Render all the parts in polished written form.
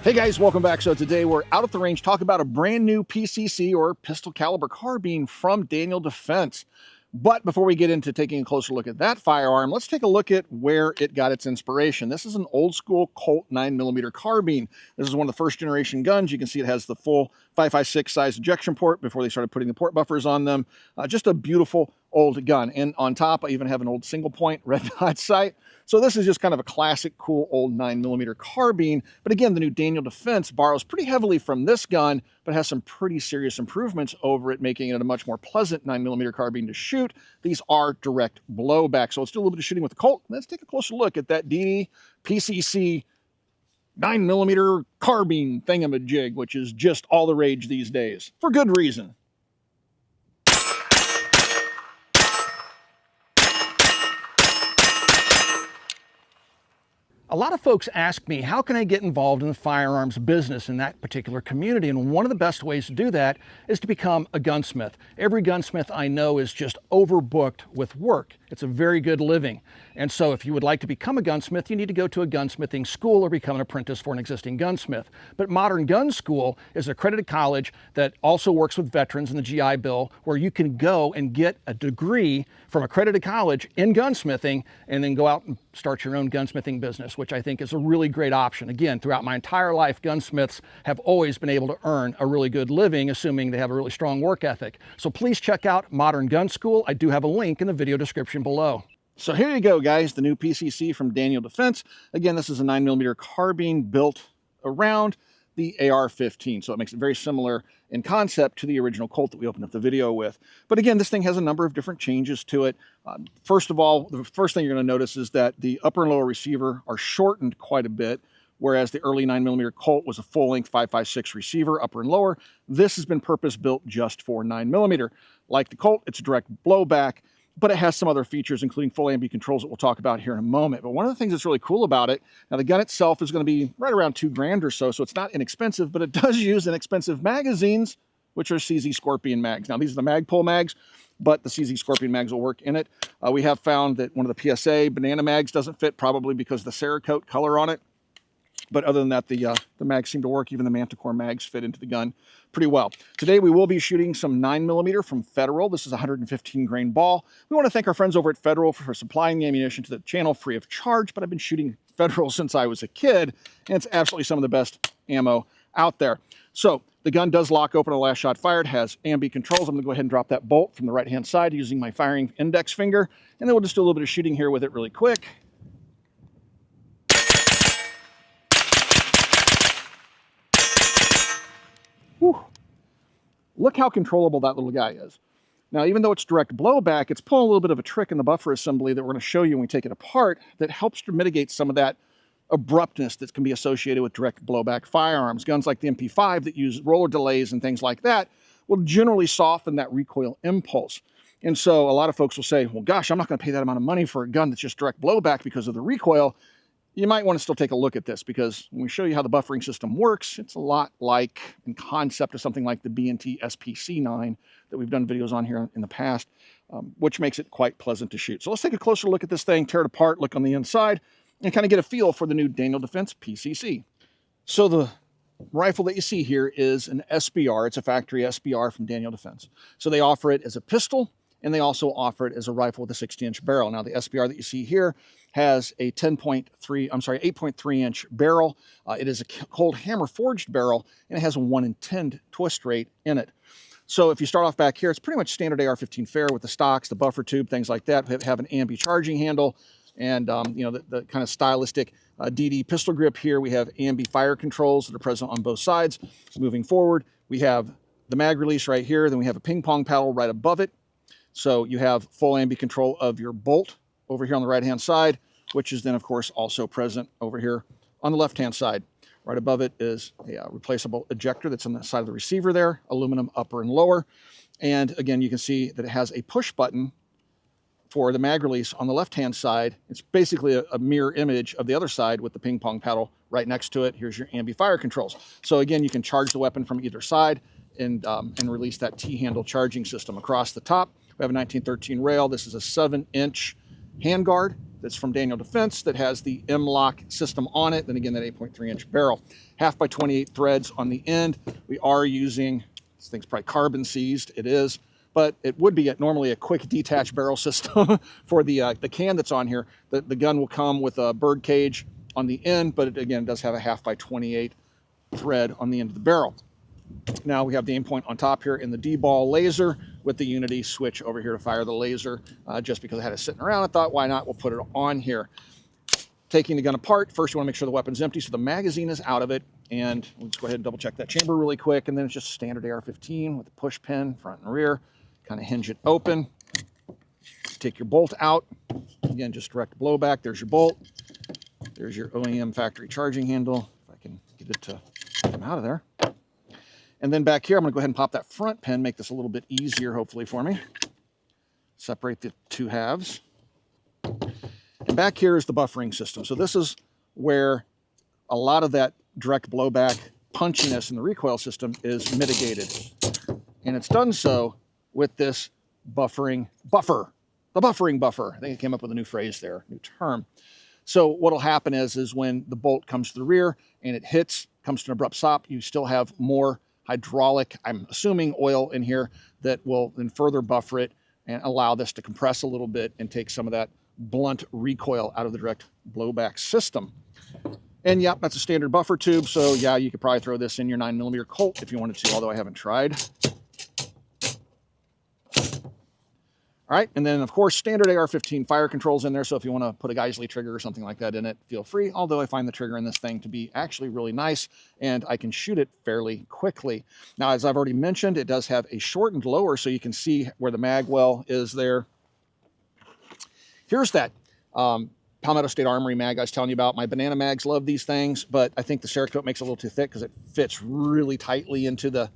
Hey guys, welcome back. So today we're out at the range talking about a brand new PCC or pistol caliber carbine from Daniel Defense. But before we get into taking a closer look at that firearm, let's take a look at where it got its inspiration. This is an old school Colt 9mm carbine. This is one of the first generation guns. You can see it has the full 5.56 size ejection port before they started putting the port buffers on them. Just a beautiful old gun. And on top, I even have an old single point red dot sight. So this is just kind of a classic, cool old 9mm carbine. But again, the new Daniel Defense borrows pretty heavily from this gun, but has some pretty serious improvements over it, making it a much more pleasant 9mm carbine to shoot. These are direct blowback. So let's do a little bit of shooting with the Colt. Let's take a closer look at that DD PCC 9mm carbine thingamajig, which is just all the rage these days, for good reason. A lot of folks ask me, how can I get involved in the firearms business in that particular community? And one of the best ways to do that is to become a gunsmith. Every gunsmith I know is just overbooked with work. It's a very good living. And so if you would like to become a gunsmith, you need to go to a gunsmithing school or become an apprentice for an existing gunsmith. But Modern Gun School is an accredited college that also works with veterans in the GI Bill, where you can go and get a degree from accredited college in gunsmithing and then go out and start your own gunsmithing business, which I think is a really great option. Again, throughout my entire life, gunsmiths have always been able to earn a really good living, assuming they have a really strong work ethic. So please check out Modern Gun School. I do have a link in the video description below. So here you go, guys, the new PCC from Daniel Defense. Again, this is a 9mm carbine built around the AR-15, so it makes it very similar in concept to the original Colt that we opened up the video with. But again, this thing has a number of different changes to it. First of all, the first thing you're going to notice is that the upper and lower receiver are shortened quite a bit, whereas the early 9mm Colt was a full-length 5.56 receiver, upper and lower. This has been purpose-built just for 9mm. Like the Colt, it's direct blowback, but it has some other features, including full ambi controls that we'll talk about here in a moment. But one of the things that's really cool about it, now the gun itself is going to be right around $2,000 or so it's not inexpensive, but it does use inexpensive magazines, which are CZ Scorpion mags. Now these are the Magpul mags, but the CZ Scorpion mags will work in it. We have found that one of the PSA banana mags doesn't fit, probably because of the Cerakote color on it. But other than that, the mags seem to work. Even the Manticore mags fit into the gun pretty well. Today, we will be shooting some 9mm from Federal. This is a 115 grain ball. We want to thank our friends over at Federal for supplying the ammunition to the channel free of charge, but I've been shooting Federal since I was a kid, and it's absolutely some of the best ammo out there. So the gun does lock open on the last shot fired, has ambi controls. I'm going to go ahead and drop that bolt from the right-hand side using my firing index finger, and then we'll just do a little bit of shooting here with it really quick. Whew. Look how controllable that little guy is. Now, even though it's direct blowback, it's pulling a little bit of a trick in the buffer assembly that we're going to show you when we take it apart that helps to mitigate some of that abruptness that can be associated with direct blowback firearms. Guns like the MP5 that use roller delays and things like that will generally soften that recoil impulse. And so a lot of folks will say, well, gosh, I'm not going to pay that amount of money for a gun that's just direct blowback because of the recoil. You might want to still take a look at this, because when we show you how the buffering system works, it's a lot like, in concept, of something like the B&T SPC9 that we've done videos on here in the past, which makes it quite pleasant to shoot. So let's take a closer look at this thing, tear it apart, look on the inside, and kind of get a feel for the new Daniel Defense PCC. So the rifle that you see here is an SBR. It's a factory SBR from Daniel Defense. So they offer it as a pistol, and they also offer it as a rifle with a 60-inch barrel. Now, the SBR that you see here has a 8.3-inch barrel. It is a cold hammer forged barrel, and it has a 1 in 10 twist rate in it. So if you start off back here, it's pretty much standard AR-15 fare with the stocks, the buffer tube, things like that. We have an ambi charging handle, and you know, the kind of stylistic DD pistol grip here. We have ambi fire controls that are present on both sides. Moving forward, we have the mag release right here. Then we have a ping pong paddle right above it. So you have full ambi control of your bolt over here on the right-hand side, which is then, of course, also present over here on the left-hand side. Right above it is a replaceable ejector that's on the side of the receiver there, aluminum upper and lower. And again, you can see that it has a push button for the mag release on the left-hand side. It's basically a mirror image of the other side with the ping pong paddle right next to it. Here's your ambi fire controls. So again, you can charge the weapon from either side and release that T-handle charging system across the top. We have a 1913 rail. This is a 7-inch handguard that's from Daniel Defense that has the M-lock system on it. Then again, that 8.3-inch barrel. 1/2 by 28 threads on the end. We are using, this thing's probably carbon seized, it is, but it would be normally a quick detach barrel system for the can that's on here. The gun will come with a bird cage on the end, but it again does have a 1/2 by 28 thread on the end of the barrel. Now we have the aim point on top here in the D-ball laser with the Unity switch over here to fire the laser. Just because I had it sitting around, I thought, why not? We'll put it on here. Taking the gun apart, first you want to make sure the weapon's empty, so the magazine is out of it. And we'll just go ahead and double check that chamber really quick. And then it's just standard AR-15 with the push pin, front and rear. Kind of hinge it open. Take your bolt out. Again, just direct blowback. There's your bolt. There's your OEM factory charging handle. If I can get it to come out of there. And then back here, I'm going to go ahead and pop that front pin, make this a little bit easier, hopefully, for me. Separate the two halves. And back here is the buffering system. So this is where a lot of that direct blowback punchiness in the recoil system is mitigated. And it's done so with this buffering buffer. The buffering buffer. I think I came up with a new phrase there, new term. So what'll happen is when the bolt comes to the rear and it hits, comes to an abrupt stop, you still have more hydraulic, I'm assuming, oil in here that will then further buffer it and allow this to compress a little bit and take some of that blunt recoil out of the direct blowback system. And yep, that's a standard buffer tube. So yeah, you could probably throw this in your 9mm Colt if you wanted to, although I haven't tried. All right, and then of course, standard AR-15 fire controls in there. So if you want to put a Geisley trigger or something like that in it, feel free. Although I find the trigger in this thing to be actually really nice and I can shoot it fairly quickly. Now, as I've already mentioned, it does have a shortened lower so you can see where the mag well is there. Here's that Palmetto State Armory mag I was telling you about. My banana mags love these things, but I think the Cerakote makes it a little too thick because it fits really tightly into the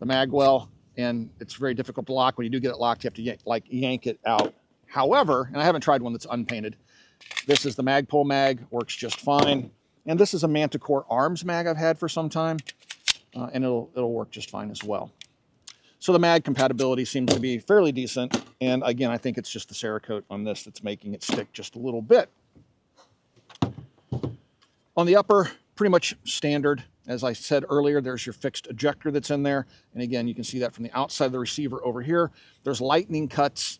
mag well. And it's very difficult to lock. When you do get it locked, you have to yank it out. However, and I haven't tried one that's unpainted, this is the Magpul mag, works just fine. And this is a Manticore Arms mag I've had for some time, and it'll work just fine as well. So the mag compatibility seems to be fairly decent. And again, I think it's just the Cerakote on this that's making it stick just a little bit. On the upper, pretty much standard. As I said earlier, there's your fixed ejector that's in there. And again, you can see that from the outside of the receiver over here. There's lightning cuts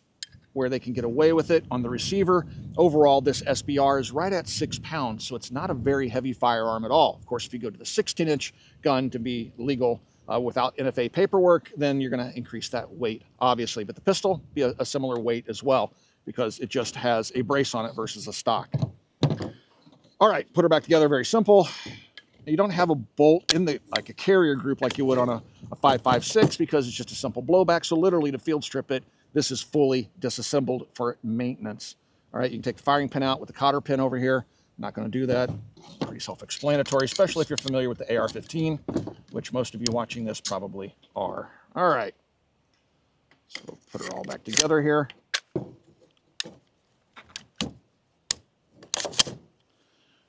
where they can get away with it on the receiver. Overall, this SBR is right at 6 pounds, so it's not a very heavy firearm at all. Of course, if you go to the 16-inch gun to be legal without NFA paperwork, then you're going to increase that weight, obviously. But the pistol be a similar weight as well because it just has a brace on it versus a stock. All right, put her back together, very simple. You don't have a bolt in the like a carrier group like you would on a 5.56 because it's just a simple blowback. So literally to field strip it, this is fully disassembled for maintenance. All right, you can take the firing pin out with the cotter pin over here. I'm not going to do that. Pretty self-explanatory, especially if you're familiar with the AR-15, which most of you watching this probably are. All right, so we'll put it all back together here.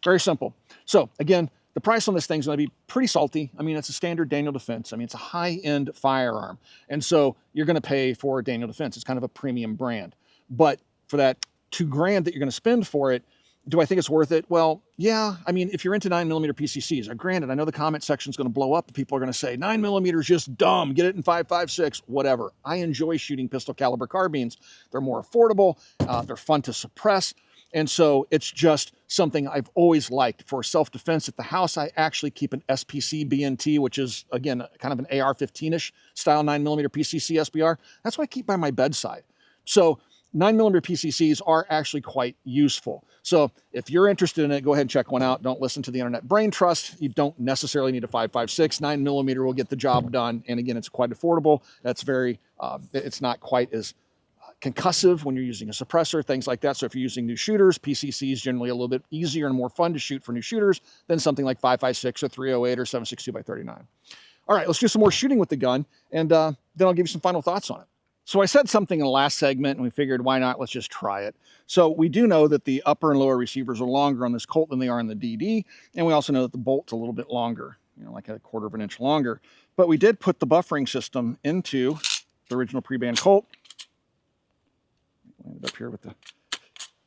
Very simple. So again, the price on this thing is going to be pretty salty. I mean, it's a standard Daniel Defense. I mean, it's a high-end firearm. And so you're going to pay for Daniel Defense. It's kind of a premium brand. But for that $2,000 that you're going to spend for it, do I think it's worth it? Well, yeah. I mean, if you're into 9mm PCCs, granted, I know the comment section is going to blow up. People are going to say 9mm is just dumb. Get it in 5.56, whatever. I enjoy shooting pistol caliber carbines. They're more affordable. They're fun to suppress. And so it's just something I've always liked. For self-defense at the house, I actually keep an SPC BNT, which is, again, kind of an AR-15-ish style 9mm PCC SBR. That's what I keep by my bedside. So 9mm PCCs are actually quite useful. So if you're interested in it, go ahead and check one out. Don't listen to the internet brain trust. You don't necessarily need a 5.56. 9mm will get the job done. And again, it's quite affordable. That's very, it's not quite as concussive when you're using a suppressor, things like that. So if you're using new shooters, PCC is generally a little bit easier and more fun to shoot for new shooters than something like 5.56 or 308 or 7.62x39. All right, let's do some more shooting with the gun, and then I'll give you some final thoughts on it. So I said something in the last segment, and we figured, why not? Let's just try it. So we do know that the upper and lower receivers are longer on this Colt than they are on the DD, and we also know that the bolt's a little bit longer, like a 1/4 of an inch longer. But we did put the buffering system into the original pre-band Colt. Landed up here with the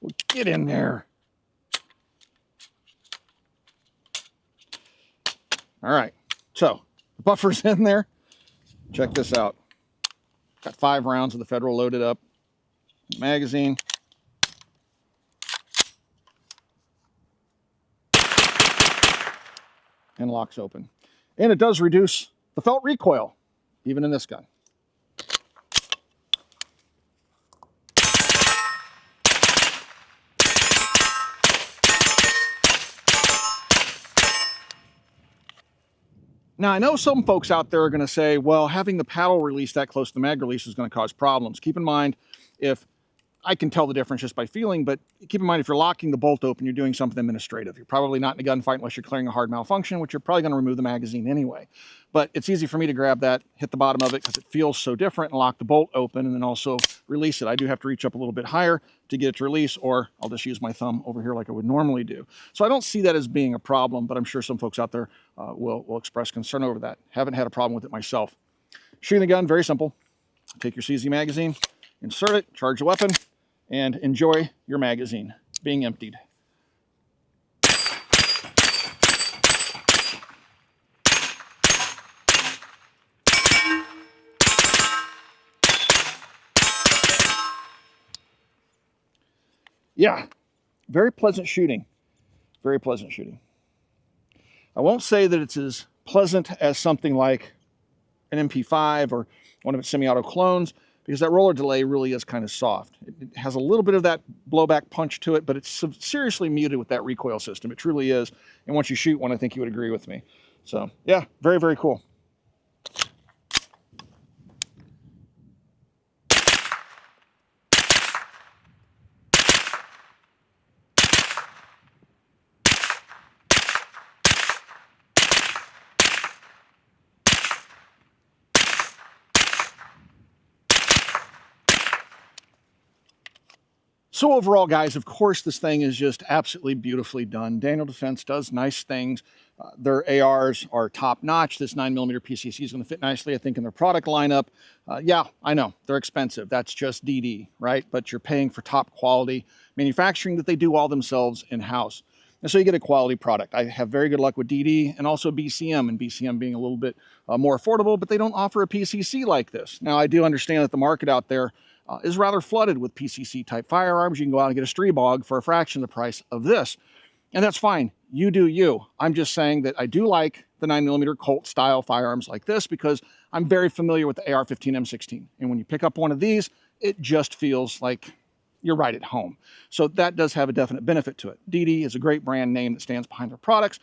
Well, get in there. All right, so the buffer's in there. Check this out. Got 5 rounds of the Federal loaded up. Magazine. And locks open. And it does reduce the felt recoil, even in this gun. Now, I know some folks out there are going to say, well, having the paddle release that close to the mag release is going to cause problems. Keep in mind, if I can tell the difference just by feeling, but keep in mind, if you're locking the bolt open, you're doing something administrative. You're probably not in a gunfight unless you're clearing a hard malfunction, which you're probably going to remove the magazine anyway. But it's easy for me to grab that, hit the bottom of it because it feels so different, and lock the bolt open and then also release it. I do have to reach up a little bit higher to get it to release, or I'll just use my thumb over here like I would normally do. So I don't see that as being a problem, but I'm sure some folks out there will express concern over that. Haven't had a problem with it myself. Shooting the gun, very simple. Take your CZ magazine, insert it, charge the weapon, and enjoy your magazine being emptied. Yeah, very pleasant shooting. Very pleasant shooting. I won't say that it's as pleasant as something like an MP5 or one of its semi-auto clones, because that roller delay really is kind of soft. It has a little bit of that blowback punch to it, but it's seriously muted with that recoil system. It truly is. And once you shoot one, I think you would agree with me. So yeah, very, very cool. So overall, guys, of course, this thing is just absolutely beautifully done. Daniel Defense does nice things. Their ARs are top-notch. This 9mm PCC is going to fit nicely, I think, in their product lineup. Yeah, I know, they're expensive. That's just DD, right? But you're paying for top quality manufacturing that they do all themselves in-house. And so you get a quality product. I have very good luck with DD and also BCM, and BCM being a little bit more affordable, but they don't offer a PCC like this. Now, I do understand that the market out there is rather flooded with PCC type firearms. You can go out and get a Streebog for a fraction of the price of this. And that's fine. You do you. I'm just saying that I do like the 9mm Colt style firearms like this because I'm very familiar with the AR-15 M16. And when you pick up one of these, it just feels like you're right at home. So that does have a definite benefit to it. DD is a great brand name that stands behind their products.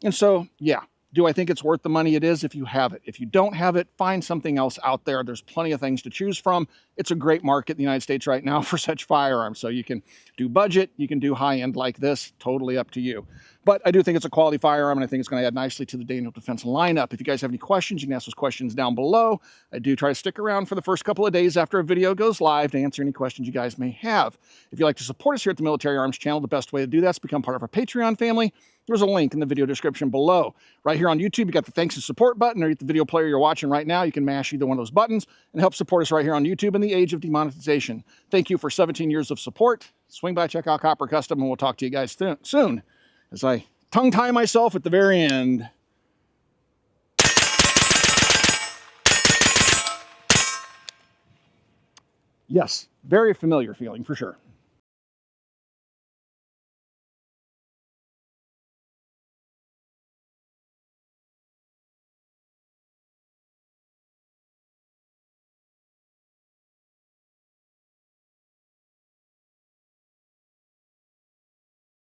And so, yeah, do I think it's worth the money it is if you have it? If you don't have it, find something else out there. There's plenty of things to choose from. It's a great market in the United States right now for such firearms. So you can do budget, you can do high-end like this, totally up to you. But I do think it's a quality firearm, and I think it's going to add nicely to the Daniel Defense lineup. If you guys have any questions, you can ask those questions down below. I do try to stick around for the first couple of days after a video goes live to answer any questions you guys may have. If you'd like to support us here at the Military Arms channel, the best way to do that is become part of our Patreon family. There's a link in the video description below. Right here on YouTube, you got the thanks and support button, or the video player you're watching right now. You can mash either one of those buttons and help support us right here on YouTube in the age of demonetization. Thank you for 17 years of support. Swing by, check out Copper Custom, and we'll talk to you guys soon as I tongue-tie myself at the very end. Yes, very familiar feeling for sure.